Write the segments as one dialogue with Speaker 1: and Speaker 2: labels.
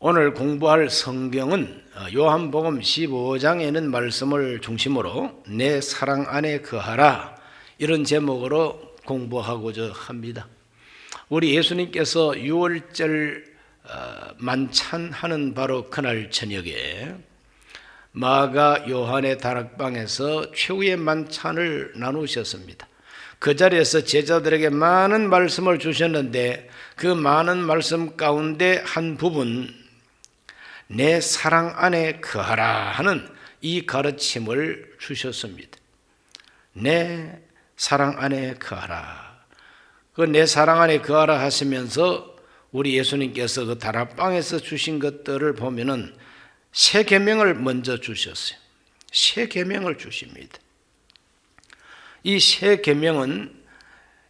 Speaker 1: 오늘 공부할 성경은 요한복음 15장에 있는 말씀을 중심으로 내 사랑 안에 거하라, 이런 제목으로 공부하고자 합니다. 우리 예수님께서 유월절 만찬하는 바로 그날 저녁에 마가 요한의 다락방에서 최후의 만찬을 나누셨습니다. 그 자리에서 제자들에게 많은 말씀을 주셨는데 그 많은 말씀 가운데 한 부분, 내 사랑 안에 거하라 하는 이 가르침을 주셨습니다. 내 사랑 안에 거하라. 그 내 사랑 안에 거하라 하시면서 우리 예수님께서 그 다락방에서 주신 것들을 보면은 새 계명을 먼저 주셨어요. 새 계명을 주십니다. 이 새 계명은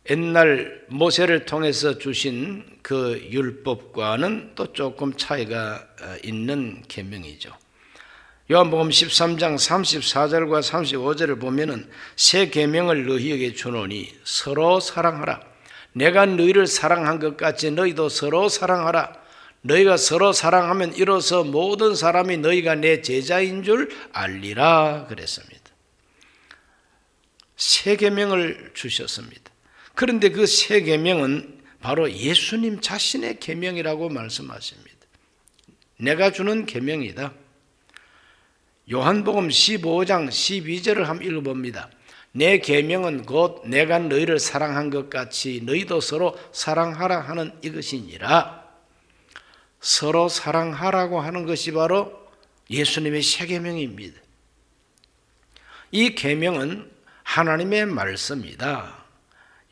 Speaker 1: 옛날 모세를 통해서 주신 그 율법과는 또 조금 차이가 있는 계명이죠. 요한복음 13장 34절과 35절을 보면은 새 계명을 너희에게 주노니 서로 사랑하라. 내가 너희를 사랑한 것 같이 너희도 서로 사랑하라. 너희가 서로 사랑하면 이로써 모든 사람이 너희가 내 제자인 줄 알리라 그랬습니다. 새 계명을 주셨습니다. 그런데 그 새 계명은 바로 예수님 자신의 계명이라고 말씀하십니다. 내가 주는 계명이다. 요한복음 15장 12절을 한번 읽어봅니다. 내 계명은 곧 내가 너희를 사랑한 것 같이 너희도 서로 사랑하라 하는 이것이니라. 서로 사랑하라고 하는 것이 바로 예수님의 새 계명입니다. 이 계명은 하나님의 말씀이다.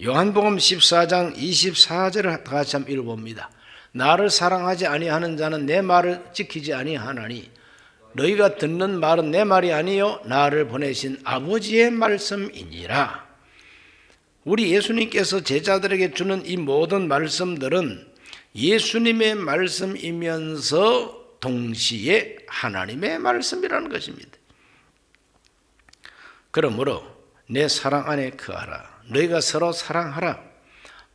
Speaker 1: 요한복음 14장 24절을 다시 한번 읽어봅니다. 나를 사랑하지 아니하는 자는 내 말을 지키지 아니하나니 너희가 듣는 말은 내 말이 아니요 나를 보내신 아버지의 말씀이니라. 우리 예수님께서 제자들에게 주는 이 모든 말씀들은 예수님의 말씀이면서 동시에 하나님의 말씀이라는 것입니다. 그러므로 내 사랑 안에 거하라. 너희가 서로 사랑하라.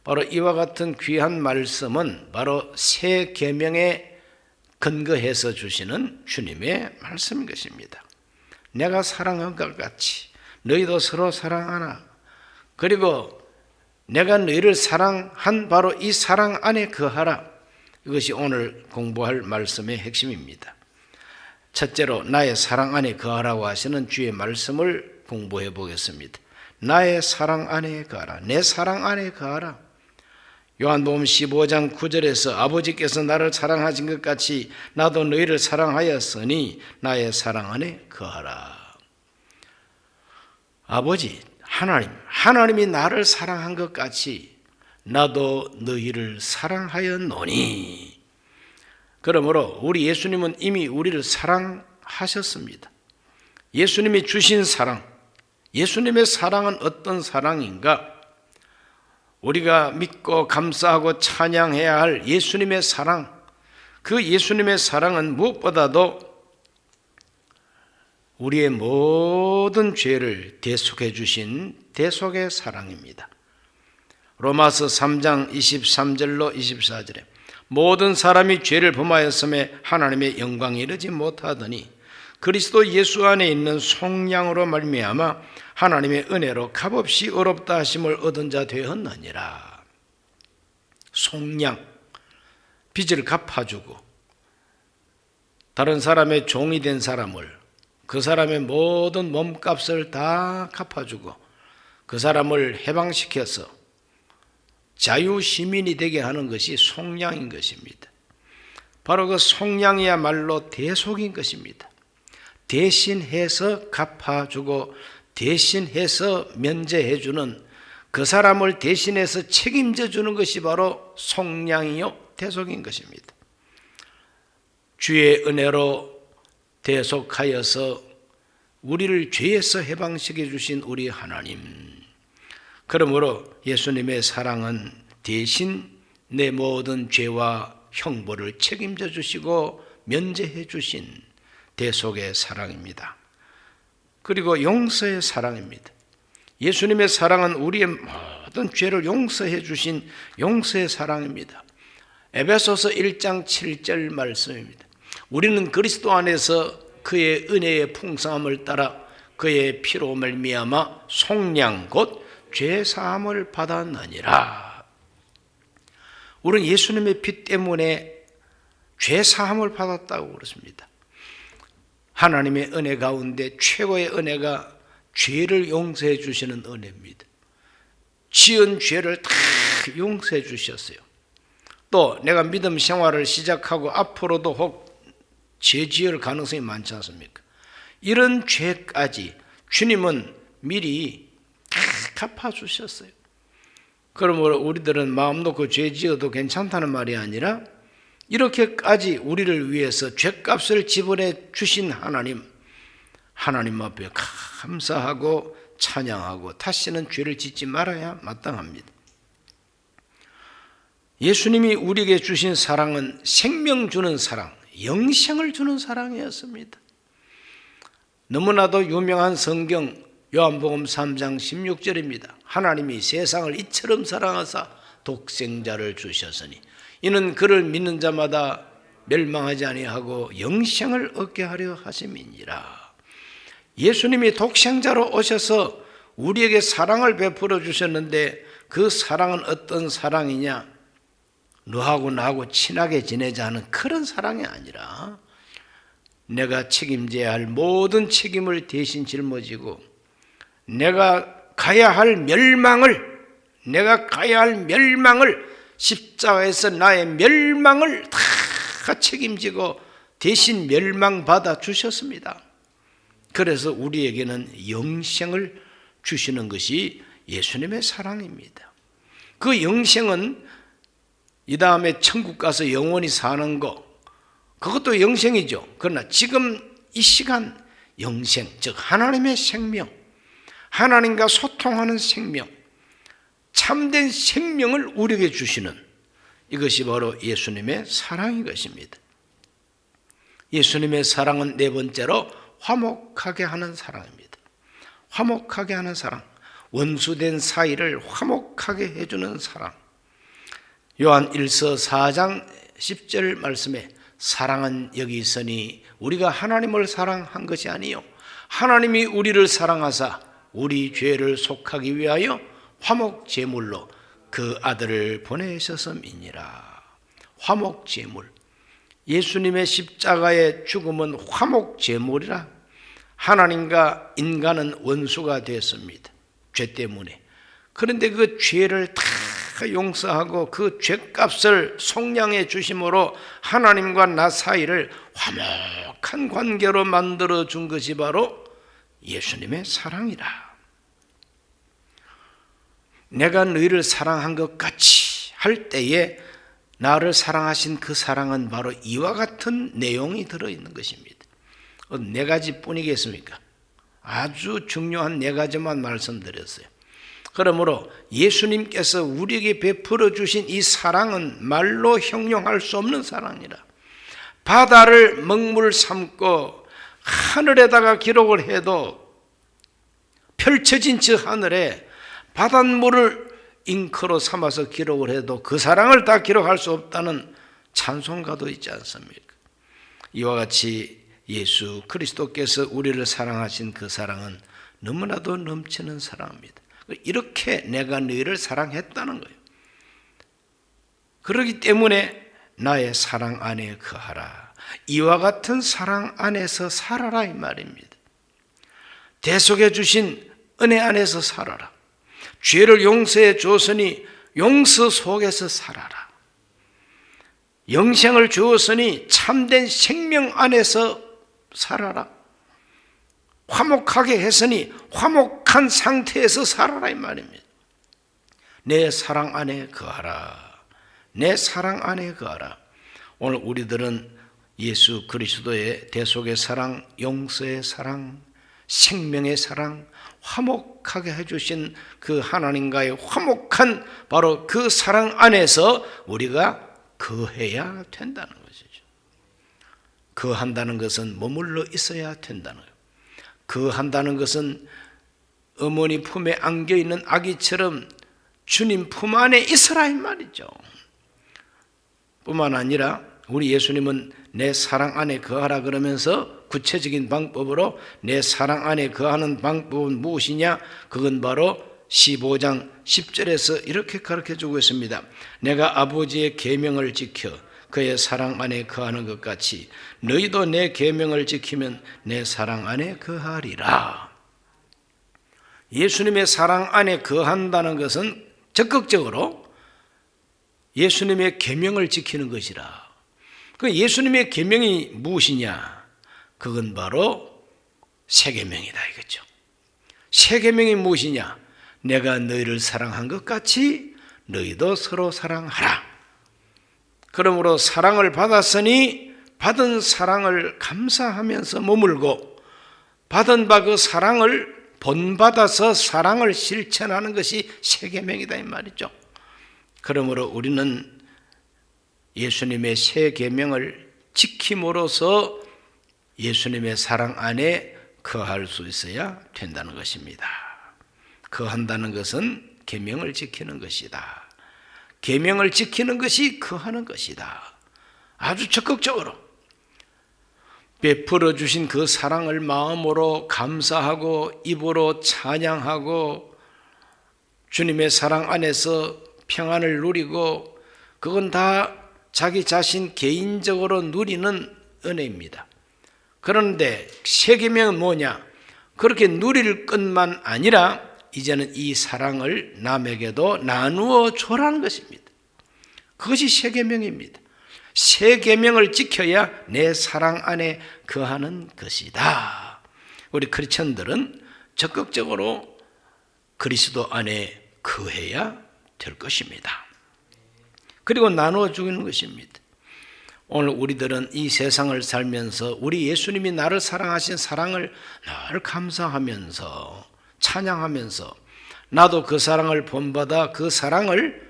Speaker 1: 바로 이와 같은 귀한 말씀은 바로 새 계명에 근거해서 주시는 주님의 말씀인 것입니다. 내가 사랑한 것 같이 너희도 서로 사랑하라. 그리고 내가 너희를 사랑한 바로 이 사랑 안에 거하라. 이것이 오늘 공부할 말씀의 핵심입니다. 첫째로 나의 사랑 안에 거하라고 하시는 주의 말씀을 공부해 보겠습니다. 나의 사랑 안에 거하라. 내 사랑 안에 거하라. 요한복음 15장 9절에서 아버지께서 나를 사랑하신 것 같이 나도 너희를 사랑하였으니 나의 사랑 안에 거하라. 아버지 하나님이 나를 사랑한 것 같이 나도 너희를 사랑하였노니. 그러므로 우리 예수님은 이미 우리를 사랑하셨습니다. 예수님이 주신 사랑, 예수님의 사랑은 어떤 사랑인가? 우리가 믿고 감사하고 찬양해야 할 예수님의 사랑, 그 예수님의 사랑은 무엇보다도 우리의 모든 죄를 대속해 주신 대속의 사랑입니다. 로마서 3장 23절로 24절에 모든 사람이 죄를 범하였음에 하나님의 영광에 이르지 못하더니 그리스도 예수 안에 있는 속량으로 말미암아 하나님의 은혜로 값없이 의롭다 하심을 얻은 자 되었느니라. 속량, 빚을 갚아주고 다른 사람의 종이 된 사람을, 그 사람의 모든 몸값을 다 갚아주고 그 사람을 해방시켜서 자유시민이 되게 하는 것이 속량인 것입니다. 바로 그 속량이야말로 대속인 것입니다. 대신해서 갚아주고 대신해서 면제해주는, 그 사람을 대신해서 책임져주는 것이 바로 속량이요 대속인 것입니다. 주의 은혜로 대속하여서 우리를 죄에서 해방시켜 주신 우리 하나님, 그러므로 예수님의 사랑은 대신 내 모든 죄와 형벌을 책임져 주시고 면제해 주신 대속의 사랑입니다. 그리고 용서의 사랑입니다. 예수님의 사랑은 우리의 모든 죄를 용서해 주신 용서의 사랑입니다. 에베소서 1장 7절 말씀입니다. 우리는 그리스도 안에서 그의 은혜의 풍성함을 따라 그의 피로 말미암아 속량 곧 죄사함을 받았느니라. 우리는 예수님의 피 때문에 죄사함을 받았다고 그렇습니다. 하나님의 은혜 가운데 최고의 은혜가 죄를 용서해 주시는 은혜입니다. 지은 죄를 다 용서해 주셨어요. 또 내가 믿음 생활을 시작하고 앞으로도 혹 죄 지을 가능성이 많지 않습니까? 이런 죄까지 주님은 미리 다 갚아주셨어요. 그러므로 우리들은 마음 놓고 죄 지어도 괜찮다는 말이 아니라 이렇게까지 우리를 위해서 죄값을 지불해 주신 하나님 앞에 감사하고 찬양하고 다시는 죄를 짓지 말아야 마땅합니다. 예수님이 우리에게 주신 사랑은 생명 주는 사랑, 영생을 주는 사랑이었습니다. 너무나도 유명한 성경 요한복음 3장 16절입니다. 하나님이 세상을 이처럼 사랑하사 독생자를 주셨으니 이는 그를 믿는 자마다 멸망하지 아니하고 영생을 얻게 하려 하심이니라. 예수님이 독생자로 오셔서 우리에게 사랑을 베풀어 주셨는데 그 사랑은 어떤 사랑이냐? 너하고 나하고 친하게 지내자 하는 그런 사랑이 아니라 내가 책임져야 할 모든 책임을 대신 짊어지고 내가 가야 할 멸망을 십자가에서 나의 멸망을 다 책임지고 대신 멸망받아 주셨습니다. 그래서 우리에게는 영생을 주시는 것이 예수님의 사랑입니다. 그 영생은 이 다음에 천국 가서 영원히 사는 거, 그것도 영생이죠. 그러나 지금 이 시간 영생, 즉 하나님의 생명, 하나님과 소통하는 생명, 참된 생명을 우리에게 주시는 이것이 바로 예수님의 사랑인 것입니다. 예수님의 사랑은 네 번째로 화목하게 하는 사랑입니다. 화목하게 하는 사랑, 원수된 사이를 화목하게 해주는 사랑. 요한 1서 4장 10절 말씀에 사랑은 여기 있으니 우리가 하나님을 사랑한 것이 아니요 하나님이 우리를 사랑하사 우리 죄를 속하기 위하여 화목제물로 그 아들을 보내셨음이니라. 화목제물, 예수님의 십자가의 죽음은 화목제물이라. 하나님과 인간은 원수가 되었습니다. 죄 때문에. 그런데 그 죄를 다 용서하고 그 죄값을 속량해 주심으로 하나님과 나 사이를 화목한 관계로 만들어 준 것이 바로 예수님의 사랑이라. 내가 너희를 사랑한 것 같이 할 때에 나를 사랑하신 그 사랑은 바로 이와 같은 내용이 들어있는 것입니다. 네 가지 뿐이겠습니까? 아주 중요한 네 가지만 말씀드렸어요. 그러므로 예수님께서 우리에게 베풀어 주신 이 사랑은 말로 형용할 수 없는 사랑이라. 바다를 먹물 삼고 하늘에다가 기록을 해도 펼쳐진 저 하늘에 바닷물을 잉크로 삼아서 기록을 해도 그 사랑을 다 기록할 수 없다는 찬송가도 있지 않습니까? 이와 같이 예수 그리스도께서 우리를 사랑하신 그 사랑은 너무나도 넘치는 사랑입니다. 이렇게 내가 너희를 사랑했다는 거예요. 그렇기 때문에 나의 사랑 안에 거하라. 이와 같은 사랑 안에서 살아라 이 말입니다. 대속해 주신 은혜 안에서 살아라. 죄를 용서해 줬으니 용서 속에서 살아라. 영생을 주었으니 참된 생명 안에서 살아라. 화목하게 했으니 화목한 상태에서 살아라 이 말입니다. 내 사랑 안에 거하라. 내 사랑 안에 거하라. 오늘 우리들은 예수 그리스도의 대속의 사랑, 용서의 사랑, 생명의 사랑, 화목하게 해주신 그 하나님과의 화목한 바로 그 사랑 안에서 우리가 거해야 된다는 것이죠. 거한다는 것은 머물러 있어야 된다는 거예요. 거한다는 것은 어머니 품에 안겨있는 아기처럼 주님 품 안에 있으라 이 말이죠. 뿐만 아니라 우리 예수님은 내 사랑 안에 거하라 그러면서 구체적인 방법으로 내 사랑 안에 거하는 방법은 무엇이냐? 그건 바로 15장 10절에서 이렇게 가르쳐주고 있습니다. 내가 아버지의 계명을 지켜 그의 사랑 안에 거하는 것 같이 너희도 내 계명을 지키면 내 사랑 안에 거하리라. 예수님의 사랑 안에 거한다는 것은 적극적으로 예수님의 계명을 지키는 것이라. 그 예수님의 계명이 무엇이냐? 그건 바로 새 계명이다 이거죠. 새 계명이 무엇이냐? 내가 너희를 사랑한 것 같이 너희도 서로 사랑하라. 그러므로 사랑을 받았으니 받은 사랑을 감사하면서 머물고 받은 바 그 사랑을 본받아서 사랑을 실천하는 것이 새 계명이다 이 말이죠. 그러므로 우리는 예수님의 새 계명을 지킴으로써 예수님의 사랑 안에 거할 수 있어야 된다는 것입니다. 거한다는 것은 계명을 지키는 것이다. 계명을 지키는 것이 거하는 것이다. 아주 적극적으로 베풀어 주신 그 사랑을 마음으로 감사하고 입으로 찬양하고 주님의 사랑 안에서 평안을 누리고 그건 다 자기 자신 개인적으로 누리는 은혜입니다. 그런데 새 계명은 뭐냐? 그렇게 누릴 것만 아니라 이제는 이 사랑을 남에게도 나누어 줘라는 것입니다. 그것이 새 계명입니다. 새 계명을 지켜야 내 사랑 안에 거하는 것이다. 우리 크리스천들은 적극적으로 그리스도 안에 거해야 될 것입니다. 그리고 나누어 주는 것입니다. 오늘 우리들은 이 세상을 살면서 우리 예수님이 나를 사랑하신 사랑을 늘 감사하면서 찬양하면서 나도 그 사랑을 본받아 그 사랑을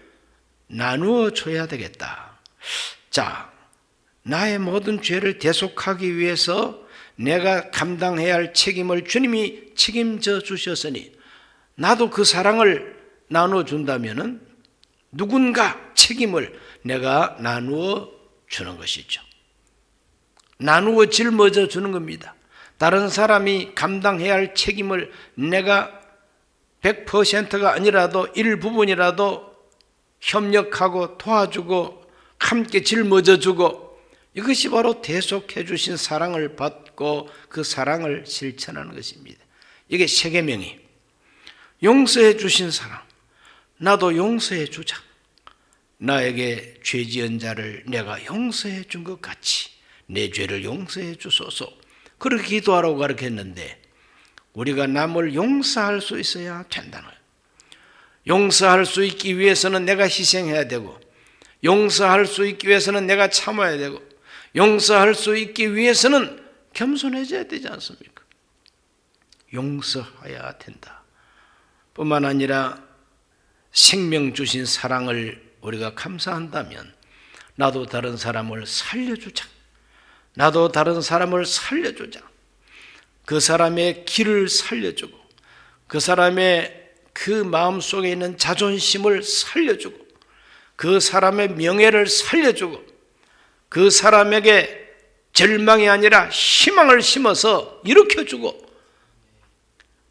Speaker 1: 나누어 줘야 되겠다. 자, 나의 모든 죄를 대속하기 위해서 내가 감당해야 할 책임을 주님이 책임져 주셨으니 나도 그 사랑을 나누어 준다면은 누군가 책임을 내가 나누어 주는 것이죠. 나누어 짊어져 주는 겁니다. 다른 사람이 감당해야 할 책임을 내가 100%가 아니라도 일부분이라도 협력하고 도와주고 함께 짊어져 주고 이것이 바로 대속해 주신 사랑을 받고 그 사랑을 실천하는 것입니다. 이게 새 계명이 용서해 주신 사랑, 나도 용서해 주자. 나에게 죄 지은 자를 내가 용서해 준 것 같이 내 죄를 용서해 주소서. 그렇게 기도하라고 가르쳤는데 우리가 남을 용서할 수 있어야 된다는 거예요. 용서할 수 있기 위해서는 내가 희생해야 되고 용서할 수 있기 위해서는 내가 참아야 되고 용서할 수 있기 위해서는 겸손해져야 되지 않습니까? 용서해야 된다. 뿐만 아니라 생명 주신 사랑을 우리가 감사한다면 나도 다른 사람을 살려주자. 나도 다른 사람을 살려주자. 그 사람의 길을 살려주고 그 사람의 그 마음속에 있는 자존심을 살려주고 그 사람의 명예를 살려주고 그 사람에게 절망이 아니라 희망을 심어서 일으켜주고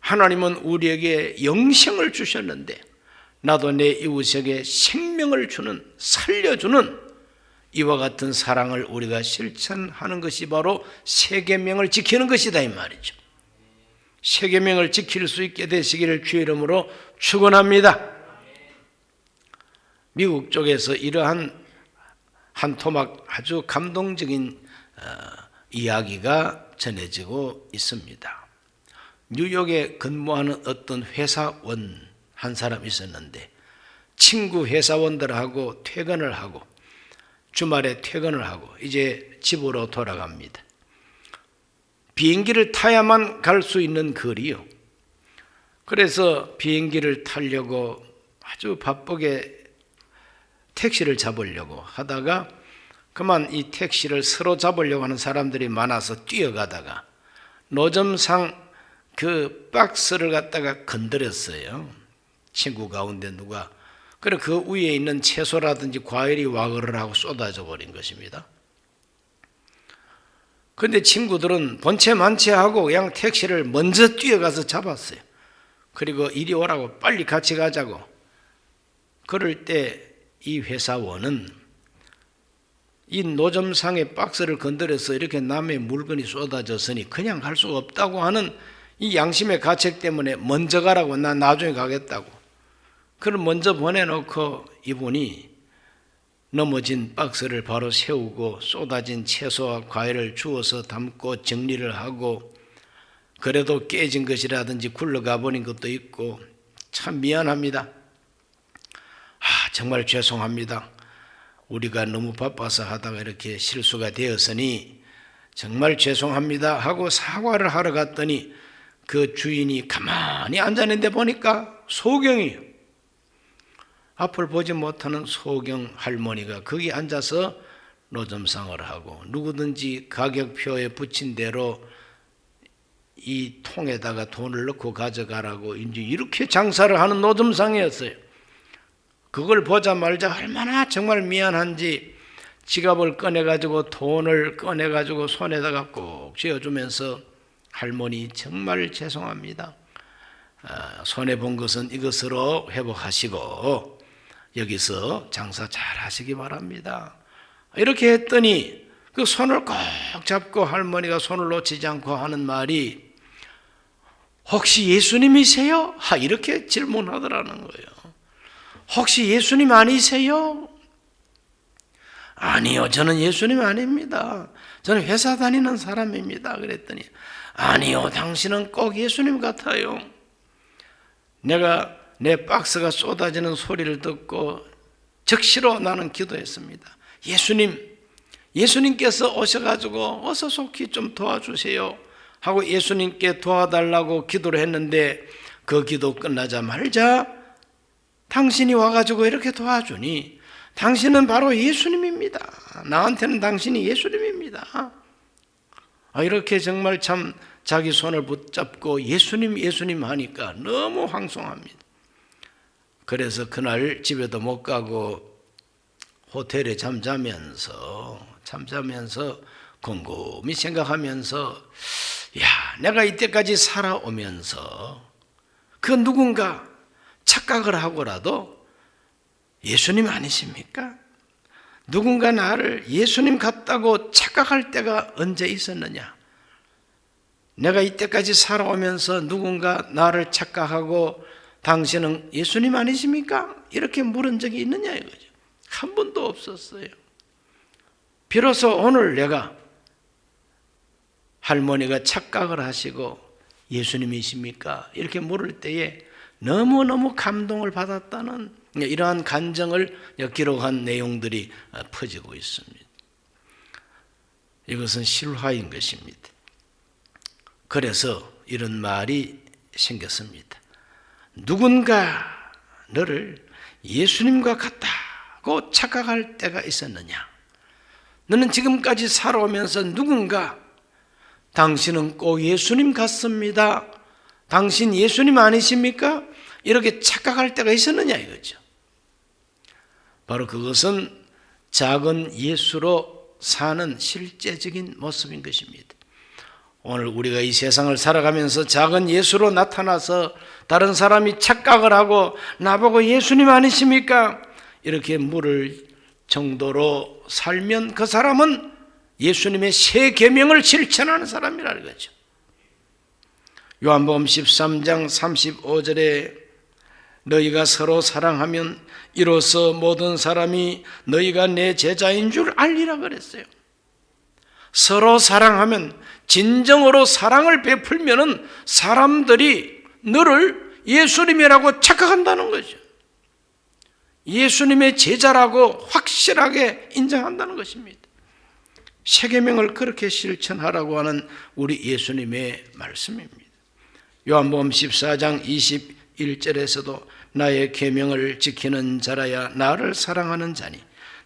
Speaker 1: 하나님은 우리에게 영생을 주셨는데 나도 내 이웃에게 생명을 주는 살려주는 이와 같은 사랑을 우리가 실천하는 것이 바로 새 계명을 지키는 것이다 이 말이죠. 새 계명을 지킬 수 있게 되시기를 주의 이름으로 축원합니다. 미국 쪽에서 이러한 한 토막 아주 감동적인 이야기가 전해지고 있습니다. 뉴욕에 근무하는 어떤 회사원 한 사람 있었는데 친구 회사원들하고 퇴근을 하고 주말에 퇴근을 하고 이제 집으로 돌아갑니다. 비행기를 타야만 갈 수 있는 거리요. 그래서 비행기를 타려고 아주 바쁘게 택시를 잡으려고 하다가 그만 이 택시를 서로 잡으려고 하는 사람들이 많아서 뛰어가다가 노점상 그 박스를 갖다가 건드렸어요. 친구 가운데 누가 그래 그 위에 있는 채소라든지 과일이 와그를 하고 쏟아져 버린 것입니다. 그런데 친구들은 본체 만체하고 그냥 택시를 먼저 뛰어가서 잡았어요. 그리고 이리 오라고, 빨리 같이 가자고. 그럴 때 이 회사원은 이 노점상의 박스를 건드려서 이렇게 남의 물건이 쏟아졌으니 그냥 갈 수가 없다고 하는 이 양심의 가책 때문에 먼저 가라고, 나 나중에 가겠다고. 그걸 먼저 보내놓고 이분이 넘어진 박스를 바로 세우고 쏟아진 채소와 과일을 주워서 담고 정리를 하고, 그래도 깨진 것이라든지 굴러가 버린 것도 있고 참 미안합니다. 정말 죄송합니다. 우리가 너무 바빠서 하다가 이렇게 실수가 되었으니 정말 죄송합니다 하고 사과를 하러 갔더니 그 주인이 가만히 앉아있는데 보니까 소경이에요. 앞을 보지 못하는 소경 할머니가 거기 앉아서 노점상을 하고, 누구든지 가격표에 붙인 대로 이 통에다가 돈을 넣고 가져가라고 이제 이렇게 장사를 하는 노점상이었어요. 그걸 보자마자 얼마나 정말 미안한지 지갑을 꺼내가지고 돈을 꺼내가지고 손에다가 꼭 쥐어주면서, 할머니 정말 죄송합니다. 손해본 것은 이것으로 회복하시고 여기서 장사 잘 하시기 바랍니다. 이렇게 했더니 그 손을 꼭 잡고 할머니가 손을 놓치지 않고 하는 말이, 혹시 예수님이세요? 이렇게 질문하더라는 거예요. 혹시 예수님 아니세요? 아니요, 저는 예수님 아닙니다. 저는 회사 다니는 사람입니다. 그랬더니, 아니요, 당신은 꼭 예수님 같아요. 내가 내 박스가 쏟아지는 소리를 듣고 즉시로 나는 기도했습니다. 예수님께서 오셔가지고 어서 속히 좀 도와주세요 하고 예수님께 도와달라고 기도를 했는데, 그 기도 끝나자마자 당신이 와가지고 이렇게 도와주니 당신은 바로 예수님입니다. 나한테는 당신이 예수님입니다. 이렇게 정말 참 자기 손을 붙잡고 예수님 하니까 너무 황송합니다. 그래서 그날 집에도 못 가고 호텔에 잠자면서 곰곰이 생각하면서, 내가 이때까지 살아오면서 그 누군가 착각을 하고라도 예수님 아니십니까? 누군가 나를 예수님 같다고 착각할 때가 언제 있었느냐? 내가 이때까지 살아오면서 누군가 나를 착각하고 당신은 예수님 아니십니까? 이렇게 물은 적이 있느냐 이거죠. 한 번도 없었어요. 비로소 오늘 내가 할머니가 착각을 하시고 예수님이십니까? 이렇게 물을 때에 너무너무 감동을 받았다는 이러한 간정을 기록한 내용들이 퍼지고 있습니다. 이것은 실화인 것입니다. 그래서 이런 말이 생겼습니다. 누군가 너를 예수님과 같다고 착각할 때가 있었느냐? 너는 지금까지 살아오면서 누군가 당신은 꼭 예수님 같습니다, 당신 예수님 아니십니까? 이렇게 착각할 때가 있었느냐 이거죠. 바로 그것은 작은 예수로 사는 실제적인 모습인 것입니다. 오늘 우리가 이 세상을 살아가면서 작은 예수로 나타나서 다른 사람이 착각을 하고 나보고 예수님 아니십니까? 이렇게 물을 정도로 살면 그 사람은 예수님의 세 계명을 실천하는 사람이라는 거죠. 요한복음 13장 35절에 너희가 서로 사랑하면 이로써 모든 사람이 너희가 내 제자인 줄 알리라 그랬어요. 서로 사랑하면, 진정으로 사랑을 베풀면은 사람들이 너를 예수님이라고 착각한다는 거죠. 예수님의 제자라고 확실하게 인정한다는 것입니다. 세 계명을 그렇게 실천하라고 하는 우리 예수님의 말씀입니다. 요한복음 14장 21절에서도 나의 계명을 지키는 자라야 나를 사랑하는 자니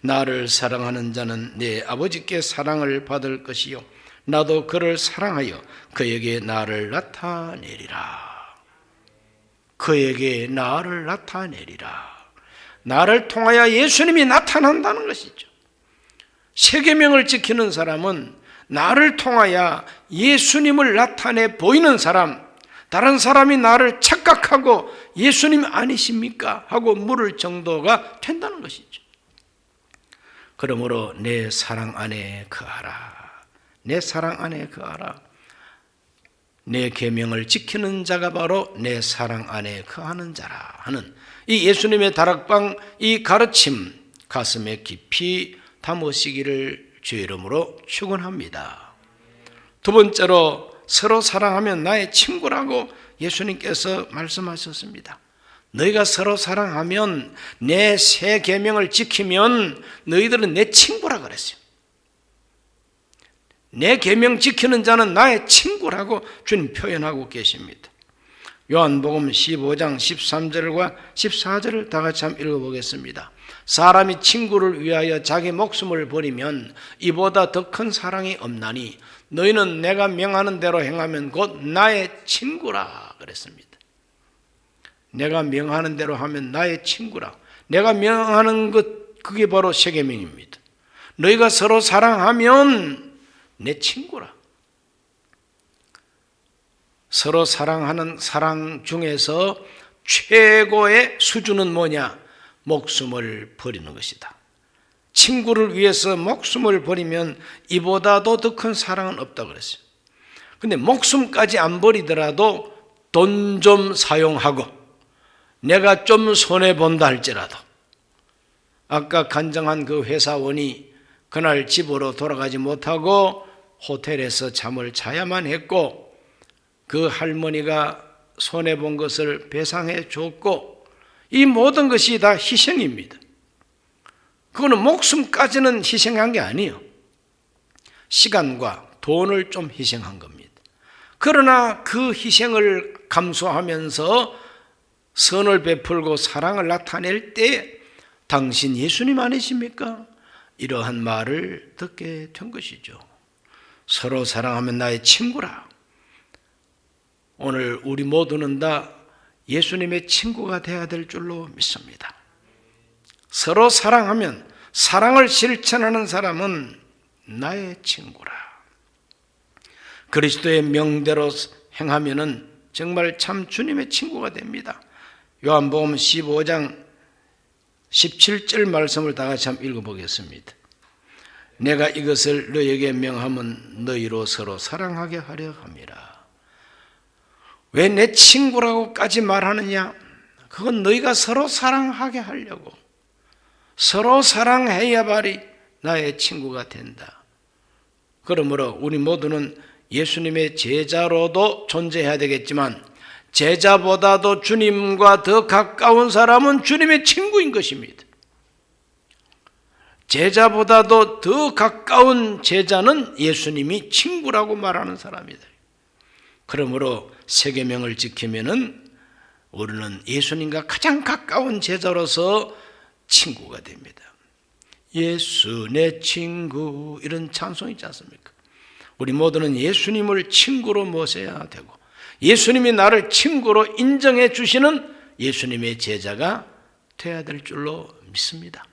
Speaker 1: 나를 사랑하는 자는 내 아버지께 사랑을 받을 것이요 나도 그를 사랑하여 그에게 나를 나타내리라. 그에게 나를 나타내리라. 나를 통하여 예수님이 나타난다는 것이죠. 세 계명을 지키는 사람은 나를 통하여 예수님을 나타내 보이는 사람, 다른 사람이 나를 착각하고 예수님 아니십니까? 하고 물을 정도가 된다는 것이죠. 그러므로 내 사랑 안에 거하라. 내 사랑 안에 거하라. 내 계명을 지키는 자가 바로 내 사랑 안에 거하는 자라 하는 이 예수님의 다락방 이 가르침 가슴에 깊이 담으시기를 주의 이름으로 축원합니다. 두 번째로 서로 사랑하면 나의 친구라고 예수님께서 말씀하셨습니다. 너희가 서로 사랑하면 내 세 계명을 지키면 너희들은 내 친구라 그랬어요. 내 계명 지키는 자는 나의 친구라고 주님 표현하고 계십니다. 요한복음 15장 13절과 14절을 다 같이 한번 읽어보겠습니다. 사람이 친구를 위하여 자기 목숨을 버리면 이보다 더 큰 사랑이 없나니 너희는 내가 명하는 대로 행하면 곧 나의 친구라 그랬습니다. 내가 명하는 대로 하면 나의 친구라. 내가 명하는 것 그게 바로 세 계명입니다. 너희가 서로 사랑하면 내 친구라. 서로 사랑하는 사랑 중에서 최고의 수준은 뭐냐? 목숨을 버리는 것이다. 친구를 위해서 목숨을 버리면 이보다도 더 큰 사랑은 없다고 그랬어요. 근데 목숨까지 안 버리더라도 돈 좀 사용하고 내가 좀 손해본다 할지라도 아까 간증한 그 회사원이 그날 집으로 돌아가지 못하고 호텔에서 잠을 자야만 했고 그 할머니가 손해본 것을 배상해 줬고 이 모든 것이 다 희생입니다. 그거는 목숨까지는 희생한 게 아니에요. 시간과 돈을 좀 희생한 겁니다. 그러나 그 희생을 감수하면서 선을 베풀고 사랑을 나타낼 때 당신 예수님 아니십니까? 이러한 말을 듣게 된 것이죠. 서로 사랑하면 나의 친구라. 오늘 우리 모두는 다 예수님의 친구가 되어야 될 줄로 믿습니다. 서로 사랑하면 사랑을 실천하는 사람은 나의 친구라. 그리스도의 명대로 행하면은 정말 참 주님의 친구가 됩니다. 요한복음 15장 17절 말씀을 다 같이 한번 읽어보겠습니다. 내가 이것을 너희에게 명하면 너희로 서로 사랑하게 하려 함이라. 왜 내 친구라고까지 말하느냐? 그건 너희가 서로 사랑하게 하려고. 서로 사랑해야만이 나의 친구가 된다. 그러므로 우리 모두는 예수님의 제자로도 존재해야 되겠지만 제자보다도 주님과 더 가까운 사람은 주님의 친구인 것입니다. 제자보다도 더 가까운 제자는 예수님이 친구라고 말하는 사람이다. 그러므로 세 계명을 지키면은 우리는 예수님과 가장 가까운 제자로서 친구가 됩니다. 예수 내 친구 이런 찬송이 있지 않습니까? 우리 모두는 예수님을 친구로 모셔야 되고 예수님이 나를 친구로 인정해 주시는 예수님의 제자가 되어야 될 줄로 믿습니다.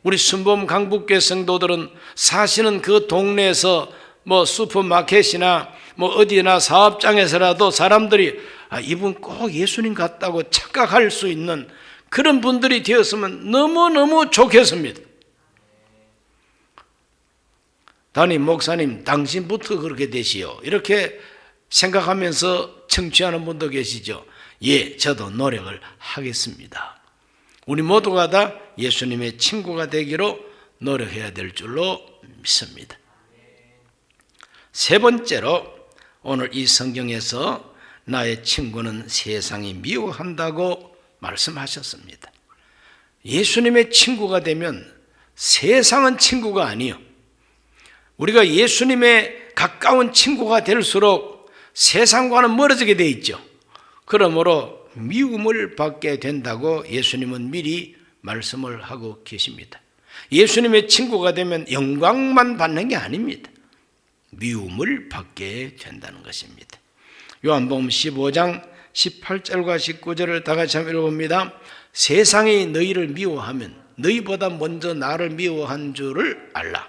Speaker 1: 우리 순범 강북교회 성도들은 사시는 그 동네에서 뭐 슈퍼마켓이나 뭐 어디나 사업장에서라도 사람들이 이분 꼭 예수님 같다고 착각할 수 있는 그런 분들이 되었으면 너무너무 좋겠습니다. 담임 목사님 당신부터 그렇게 되시오 이렇게 생각하면서 청취하는 분도 계시죠. 예, 저도 노력을 하겠습니다. 우리 모두가 다 예수님의 친구가 되기로 노력해야 될 줄로 믿습니다. 세 번째로 오늘 이 성경에서 나의 친구는 세상이 미워한다고 말씀하셨습니다. 예수님의 친구가 되면 세상은 친구가 아니요. 우리가 예수님의 가까운 친구가 될수록 세상과는 멀어지게 돼 있죠. 그러므로 미움을 받게 된다고 예수님은 미리 말씀을 하고 계십니다. 예수님의 친구가 되면 영광만 받는 게 아닙니다. 미움을 받게 된다는 것입니다. 요한복음 15장 18절과 19절을 다 같이 한번 읽어봅니다. 세상이 너희를 미워하면 너희보다 먼저 나를 미워한 줄을 알라.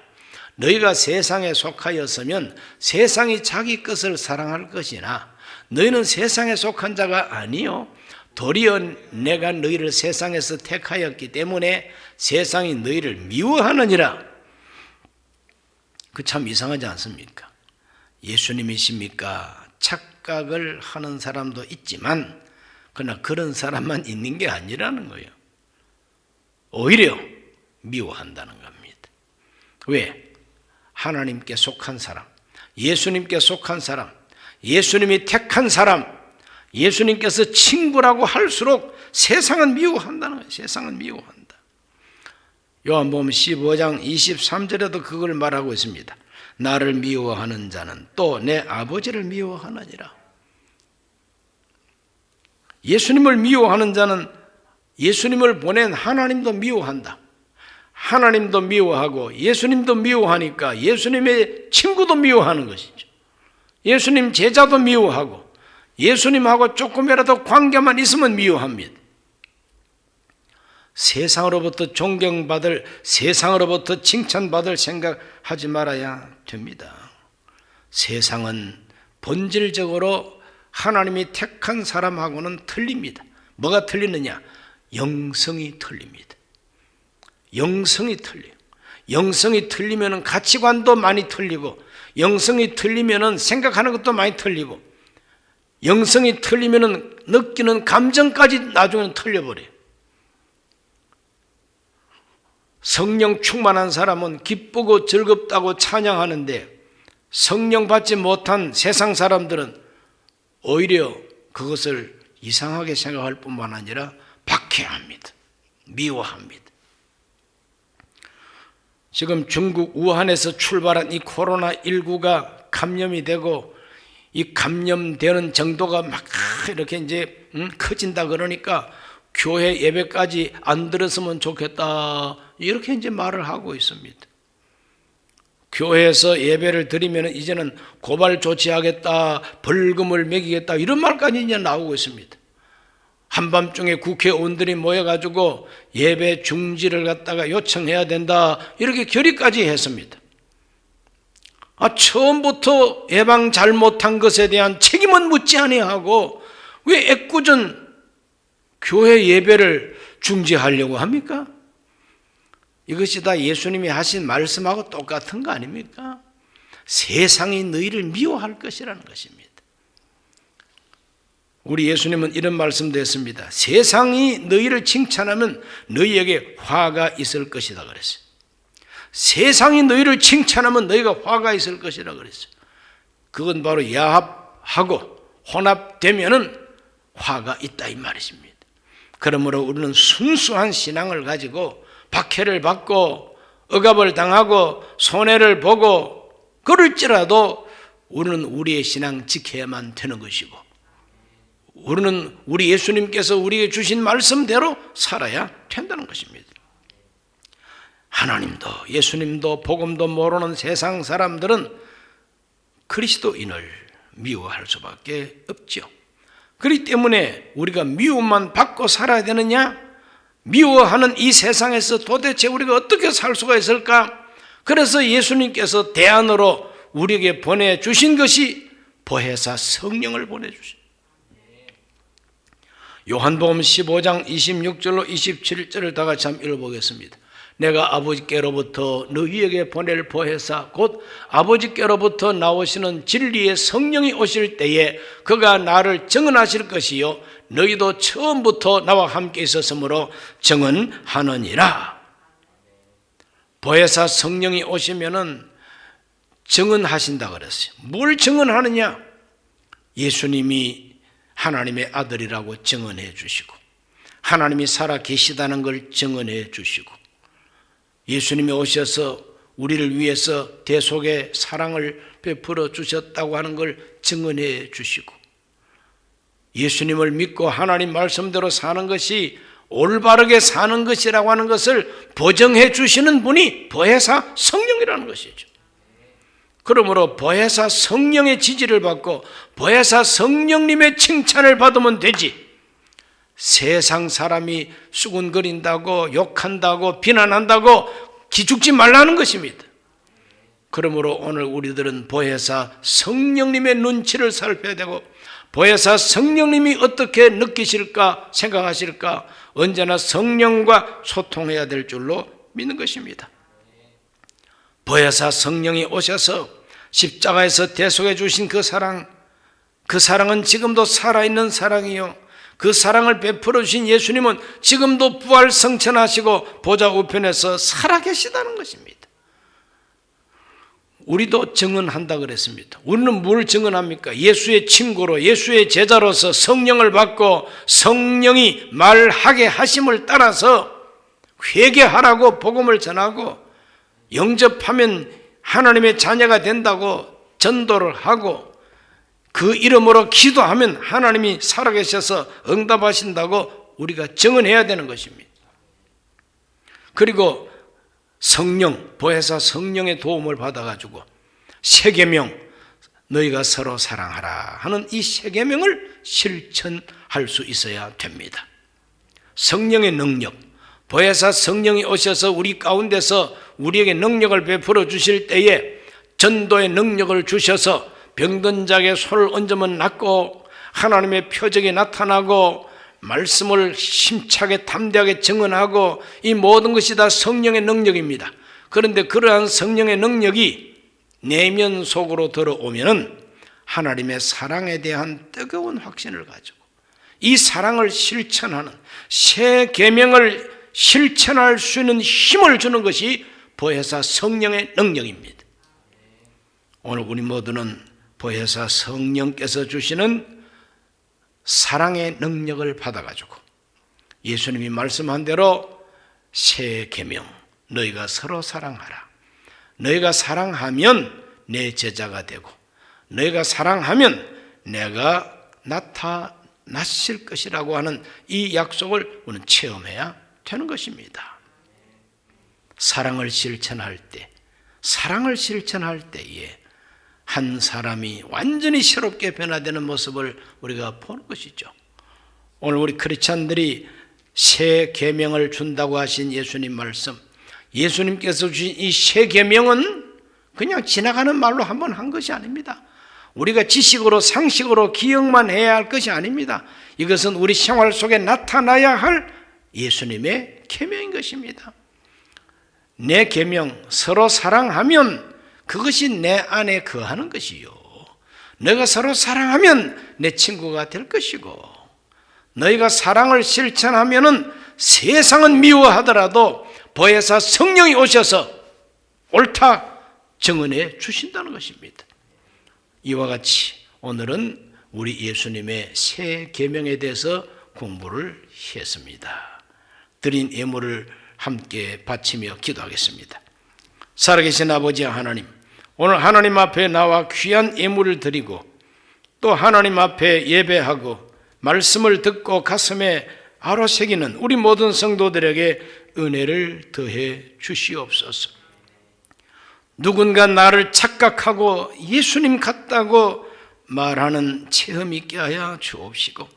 Speaker 1: 너희가 세상에 속하였으면 세상이 자기 것을 사랑할 것이나 너희는 세상에 속한 자가 아니요 도리어 내가 너희를 세상에서 택하였기 때문에 세상이 너희를 미워하느니라. 그 참 이상하지 않습니까? 예수님이십니까? 착각을 하는 사람도 있지만 그러나 그런 사람만 있는 게 아니라는 거예요. 오히려 미워한다는 겁니다. 왜? 하나님께 속한 사람, 예수님께 속한 사람, 예수님이 택한 사람, 예수님께서 친구라고 할수록 세상은 미워한다는 거예요. 세상은 미워한다. 요한복음 15장 23절에도 그걸 말하고 있습니다. 나를 미워하는 자는 또 내 아버지를 미워하느니라. 예수님을 미워하는 자는 예수님을 보낸 하나님도 미워한다. 하나님도 미워하고 예수님도 미워하니까 예수님의 친구도 미워하는 것이죠. 예수님 제자도 미워하고 예수님하고 조금이라도 관계만 있으면 미워합니다. 세상으로부터 존경받을, 세상으로부터 칭찬받을 생각하지 말아야 됩니다. 세상은 본질적으로 하나님이 택한 사람하고는 틀립니다. 뭐가 틀리느냐? 영성이 틀립니다. 영성이 틀려요. 영성이 틀리면 가치관도 많이 틀리고, 영성이 틀리면 생각하는 것도 많이 틀리고, 영성이 틀리면 느끼는 감정까지 나중에는 틀려버려요. 성령 충만한 사람은 기쁘고 즐겁다고 찬양하는데 성령 받지 못한 세상 사람들은 오히려 그것을 이상하게 생각할 뿐만 아니라 박해합니다. 미워합니다. 지금 중국 우한에서 출발한 이 코로나19가 감염이 되고 이 감염되는 정도가 막 이렇게 이제 커진다 그러니까 교회 예배까지 안 들었으면 좋겠다 이렇게 이제 말을 하고 있습니다. 교회에서 예배를 드리면 이제는 고발 조치하겠다, 벌금을 매기겠다 이런 말까지 이제 나오고 있습니다. 한밤중에 국회의원들이 모여가지고 예배 중지를 갖다가 요청해야 된다 이렇게 결의까지 했습니다. 처음부터 예방 잘못한 것에 대한 책임은 묻지 아니하고 왜 애꿎은 교회 예배를 중지하려고 합니까? 이것이 다 예수님이 하신 말씀하고 똑같은 거 아닙니까? 세상이 너희를 미워할 것이라는 것입니다. 우리 예수님은 이런 말씀도 했습니다. 세상이 너희를 칭찬하면 너희에게 화가 있을 것이다 그랬어요. 세상이 너희를 칭찬하면 너희가 화가 있을 것이라 그랬어요. 그건 바로 야합하고 혼합되면은 화가 있다 이 말이십니다. 그러므로 우리는 순수한 신앙을 가지고 박해를 받고 억압을 당하고 손해를 보고 그럴지라도 우리는 우리의 신앙 지켜야만 되는 것이고 우리는 우리 예수님께서 우리에게 주신 말씀대로 살아야 된다는 것입니다. 하나님도 예수님도 복음도 모르는 세상 사람들은 그리스도인을 미워할 수밖에 없죠. 그렇기 때문에 우리가 미움만 받고 살아야 되느냐? 미워하는 이 세상에서 도대체 우리가 어떻게 살 수가 있을까? 그래서 예수님께서 대안으로 우리에게 보내주신 것이 보혜사 성령을 보내주신 요한복음 15장 26절로 27절을 다 같이 한번 읽어보겠습니다. 내가 아버지께로부터 너희에게 보낼 보혜사 곧 아버지께로부터 나오시는 진리의 성령이 오실 때에 그가 나를 증언하실 것이요 너희도 처음부터 나와 함께 있었으므로 증언하느니라. 보혜사 성령이 오시면은 증언하신다 그랬어요. 뭘 증언하느냐? 예수님이 하나님의 아들이라고 증언해 주시고 하나님이 살아 계시다는 걸 증언해 주시고 예수님이 오셔서 우리를 위해서 대속의 사랑을 베풀어 주셨다고 하는 걸 증언해 주시고 예수님을 믿고 하나님 말씀대로 사는 것이 올바르게 사는 것이라고 하는 것을 보증해 주시는 분이 보혜사 성령이라는 것이죠. 그러므로 보혜사 성령의 지지를 받고 보혜사 성령님의 칭찬을 받으면 되지 세상 사람이 수군거린다고 욕한다고 비난한다고 기죽지 말라는 것입니다. 그러므로 오늘 우리들은 보혜사 성령님의 눈치를 살펴야 되고, 보혜사 성령님이 어떻게 느끼실까 생각하실까 언제나 성령과 소통해야 될 줄로 믿는 것입니다. 보혜사 성령이 오셔서 십자가에서 대속해 주신 그 사랑은 지금도 살아있는 사랑이요, 그 사랑을 베풀어 주신 예수님은 지금도 부활성천하시고 보좌 우편에서 살아계시다는 것입니다. 우리도 증언한다 그랬습니다. 우리는 뭘 증언합니까? 예수의 친구로, 예수의 제자로서 성령을 받고 성령이 말하게 하심을 따라서 회개하라고 복음을 전하고, 영접하면 하나님의 자녀가 된다고 전도를 하고, 그 이름으로 기도하면 하나님이 살아계셔서 응답하신다고 우리가 증언해야 되는 것입니다. 그리고 성령, 보혜사 성령의 도움을 받아가지고 세 계명, 너희가 서로 사랑하라 하는 이 세 계명을 실천할 수 있어야 됩니다. 성령의 능력, 보혜사 성령이 오셔서 우리 가운데서 우리에게 능력을 베풀어 주실 때에 전도의 능력을 주셔서 병든 자에게 손을 얹으면 낫고, 하나님의 표적이 나타나고, 말씀을 힘차게 담대하게 증언하고, 이 모든 것이 다 성령의 능력입니다. 그런데 그러한 성령의 능력이 내면 속으로 들어오면은 하나님의 사랑에 대한 뜨거운 확신을 가지고 이 사랑을 실천하는, 새 계명을 실천할 수 있는 힘을 주는 것이 보혜사 성령의 능력입니다. 오늘 우리 모두는 보혜사 성령께서 주시는 사랑의 능력을 받아가지고 예수님이 말씀한 대로 새 계명, 너희가 서로 사랑하라. 너희가 사랑하면 내 제자가 되고, 너희가 사랑하면 내가 나타나실 것이라고 하는 이 약속을 우리는 체험해야 되는 것입니다. 사랑을 실천할 때에 한 사람이 완전히 새롭게 변화되는 모습을 우리가 보는 것이죠. 오늘 우리 크리스찬들이 새 계명을 준다고 하신 예수님 말씀, 예수님께서 주신 이 새 계명은 그냥 지나가는 말로 한번 한 것이 아닙니다. 우리가 지식으로 상식으로 기억만 해야 할 것이 아닙니다. 이것은 우리 생활 속에 나타나야 할 예수님의 계명인 것입니다. 내 계명, 서로 사랑하면 그것이 내 안에 거하는 것이요, 너희가 서로 사랑하면 내 친구가 될 것이고, 너희가 사랑을 실천하면은 세상은 미워하더라도 보혜사 성령이 오셔서 옳다 증언해 주신다는 것입니다. 이와 같이 오늘은 우리 예수님의 새 계명에 대해서 공부를 했습니다. 드린 예물을 함께 바치며 기도하겠습니다. 살아계신 아버지 하나님, 오늘 하나님 앞에 나와 귀한 예물을 드리고 또 하나님 앞에 예배하고 말씀을 듣고 가슴에 아로새기는 우리 모든 성도들에게 은혜를 더해 주시옵소서. 누군가 나를 착각하고 예수님 같다고 말하는 체험이 있게 하여 주옵시고,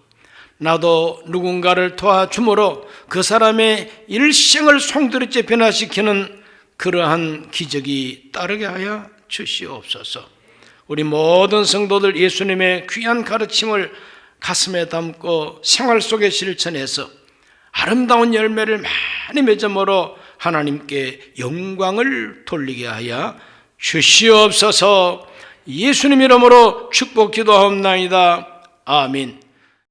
Speaker 1: 나도 누군가를 도와줌으로 그 사람의 일생을 송두리째 변화시키는 그러한 기적이 따르게 하여 주시옵소서. 우리 모든 성도들 예수님의 귀한 가르침을 가슴에 담고 생활 속에 실천해서 아름다운 열매를 많이 맺음으로 하나님께 영광을 돌리게 하여 주시옵소서. 예수님 이름으로 축복 기도하옵나이다. 아멘.